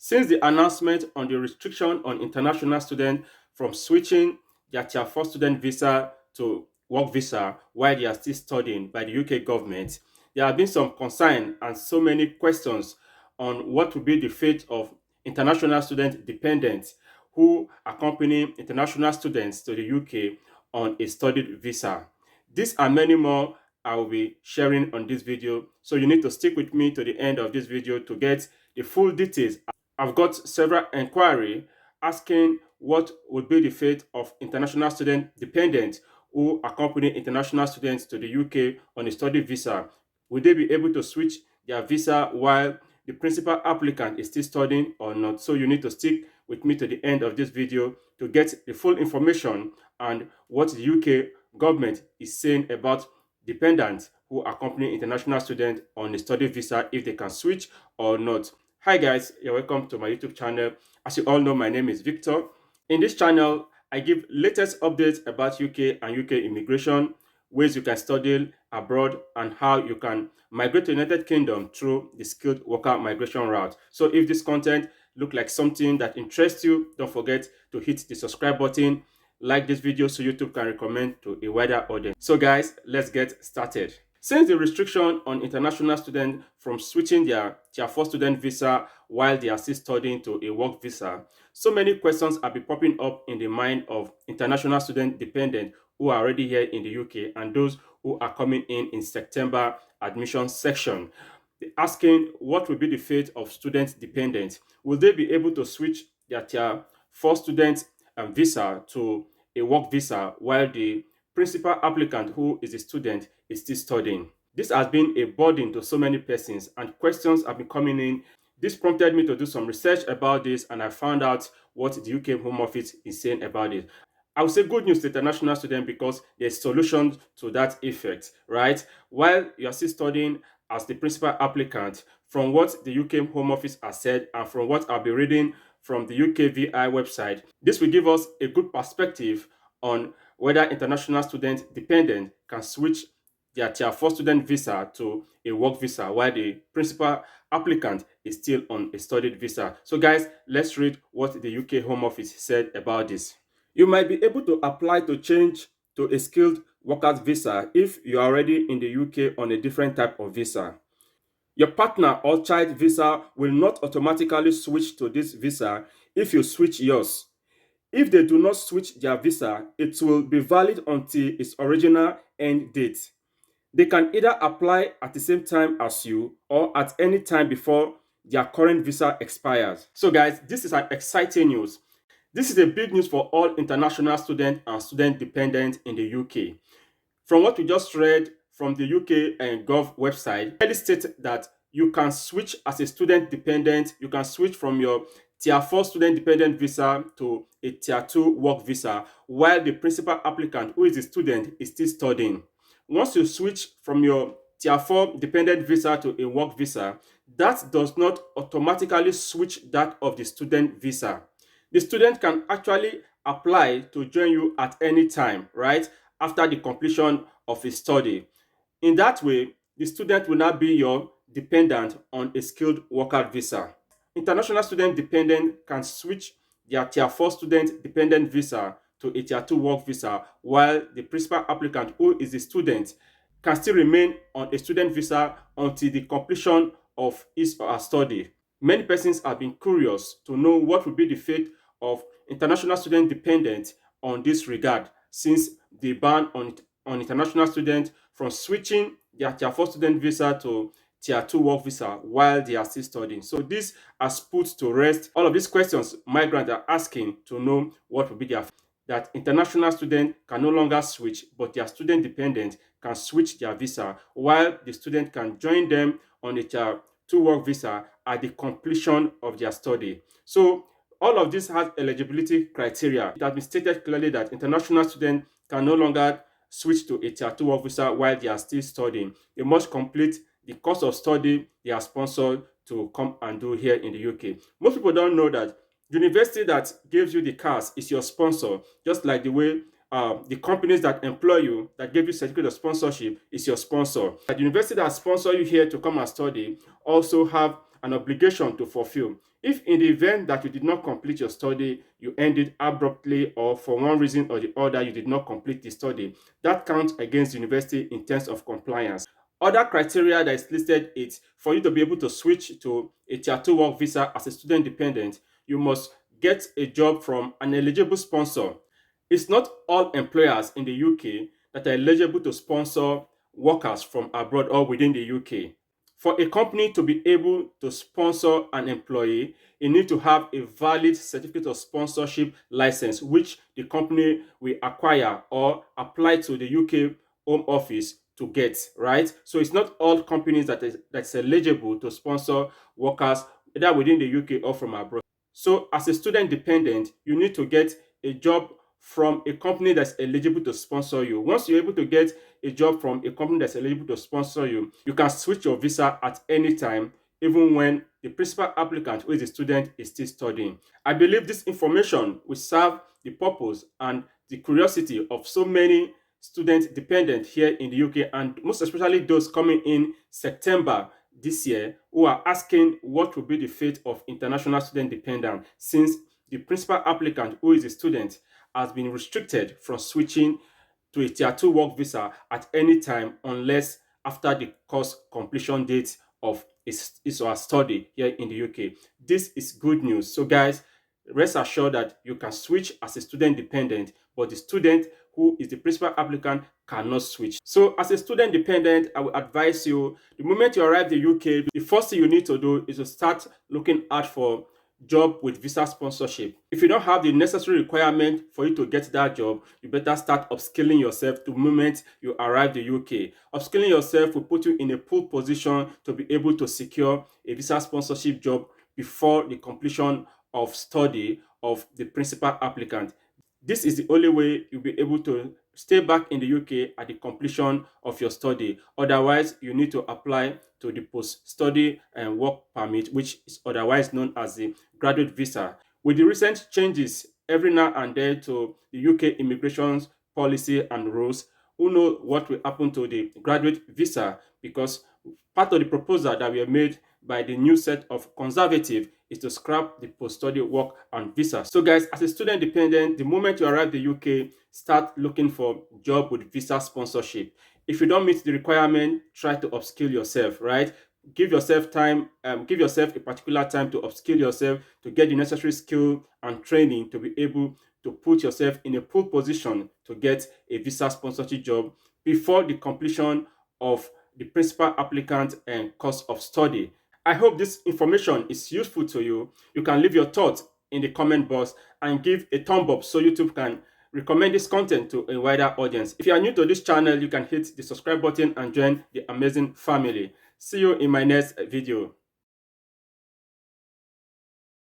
Since the announcement on the restriction on international students from switching their Tier 4 student visa to work visa while they are still studying by the UK government, there have been some concern and so many questions on what will be the fate of international student dependents who accompany international students to the UK on a studied visa. These and many more I will be sharing on this video, so you need to stick with me to the end of this video to get the full details. I've got several inquiries asking what would be the fate of international student dependents who accompany international students to the UK on a study visa. Will they be able to switch their visa while the principal applicant is still studying or not? So you need to stick with me to the end of this video to get the full information and what the UK government is saying about dependents who accompany international students on a study visa, if they can switch or not. Hi guys, you're welcome to my YouTube channel. As you all know, my name is Victor. In this channel, I give latest updates about UK and UK immigration, ways you can study abroad, and how you can migrate to the United Kingdom through the skilled worker migration route. So if this content look like something that interests you, don't forget to hit the subscribe button, like this video so YouTube can recommend to a wider audience. So guys, let's get started. Since the restriction on international students from switching their Tier 4 student visa while they are still studying to a work visa, so many questions have been popping up in the mind of international student dependents who are already here in the UK and those who are coming in September admission section. They're asking what will be the fate of student dependents. Will they be able to switch their Tier 4 student visa to a work visa while the principal applicant, who is a student, is still studying? This has been a burden to so many persons and questions have been coming in. This prompted me to do some research about this and I found out what the UK Home Office is saying about it. I would say good news to international students because there's solutions to that effect, right? While you are still studying as the principal applicant, from what the UK Home Office has said and from what I'll be reading from the UKVI website, this will give us a good perspective on whether international student dependent can switch their Tier 4 student visa to a work visa while the principal applicant is still on a studied visa. So guys, let's read what the UK Home Office said about this. You might be able to apply to change to a skilled workers visa if you are already in the UK on a different type of visa. Your partner or child visa will not automatically switch to this visa if you switch yours. If they do not switch their visa, it will be valid until its original end date. They can either apply at the same time as you or at any time before their current visa expires. So guys, this is an exciting news. This is a big news for all international students and student dependents in the UK. From what we just read from the UK and Gov website, it states that you can switch as a student dependent. You can switch from your Tier 4 student dependent visa to a Tier 2 work visa while the principal applicant, who is the student, is still studying. Once you switch from your Tier 4 dependent visa to a work visa, that does not automatically switch that of the student visa. The student can actually apply to join you at any time, right, after the completion of a study. In that way, the student will not be your dependent on a skilled worker visa. International student dependent can switch their Tier 4 student dependent visa to a Tier 2 work visa while the principal applicant, who is the student, can still remain on a student visa until the completion of his or her study. Many persons have been curious to know what will be the fate of international student dependent on this regard, since the ban on international students from switching their Tier 4 student visa to Tier 2 work visa while they are still studying. So this has put to rest all of these questions migrants are asking to know what will be their, that international students can no longer switch, but their student dependent can switch their visa while the student can join them on a Tier 2 work visa at the completion of their study. So all of this has eligibility criteria. It has been stated clearly that international students can no longer switch to a Tier 2 work visa while they are still studying. They must complete the course of study they are sponsored to come and do here in the UK. Most people don't know that the university that gives you the cars is your sponsor, just like the way the companies that employ you, that give you certificate of sponsorship, is your sponsor. The university that sponsor you here to come and study also have an obligation to fulfill. If in the event that you did not complete your study, you end it abruptly, or for one reason or the other you did not complete the study, that counts against the university in terms of compliance. Other criteria that is listed is for you to be able to switch to a Tier 2 work visa as a student dependent, you must get a job from an eligible sponsor. It's not all employers in the UK that are eligible to sponsor workers from abroad or within the UK. For a company to be able to sponsor an employee, you need to have a valid certificate of sponsorship license, which the company will acquire or apply to the UK Home Office to get, right? So it's not all companies that's eligible to sponsor workers either within the UK or from abroad. So as a student dependent, you need to get a job from a company that's eligible to sponsor you. Once you're able to get a job from a company that's eligible to sponsor you, you can switch your visa at any time, even when the principal applicant, who is a student, is still studying. I believe this information will serve the purpose and the curiosity of so many students dependent here in the UK, and most especially those coming in September this year who are asking what will be the fate of international student dependent, since the principal applicant, who is a student, has been restricted from switching to a Tier 2 work visa at any time unless after the course completion date of his or her study here in the UK. This is good news. So guys, rest assured that you can switch as a student dependent, but the student who is the principal applicant cannot switch. So as a student dependent, I will advise you, the moment you arrive in the UK, the first thing you need to do is to start looking out for job with visa sponsorship. If you don't have the necessary requirement for you to get that job, you better start upskilling yourself the moment you arrive in the UK. Upskilling yourself will put you in a pole position to be able to secure a visa sponsorship job before the completion of study of the principal applicant. This is the only way you'll be able to stay back in the UK at the completion of your study. Otherwise, you need to apply to the post-study and work permit, which is otherwise known as the graduate visa. With the recent changes every now and then to the UK immigration policy and rules, who know what will happen to the graduate visa, because part of the proposal that were made by the new set of conservative is to scrap the post-study work and visa. So guys, as a student dependent, the moment you arrive in the UK, start looking for job with visa sponsorship. If you don't meet the requirement, try to upskill yourself, right? Give yourself time, give yourself a particular time to upskill yourself, to get the necessary skill and training to be able to put yourself in a pole position to get a visa sponsorship job before the completion of the principal applicant and course of study. I hope this information is useful to you. You can leave your thoughts in the comment box and give a thumb up so YouTube can recommend this content to a wider audience. If you are new to this channel, you can hit the subscribe button and join the amazing family. See you in my next video.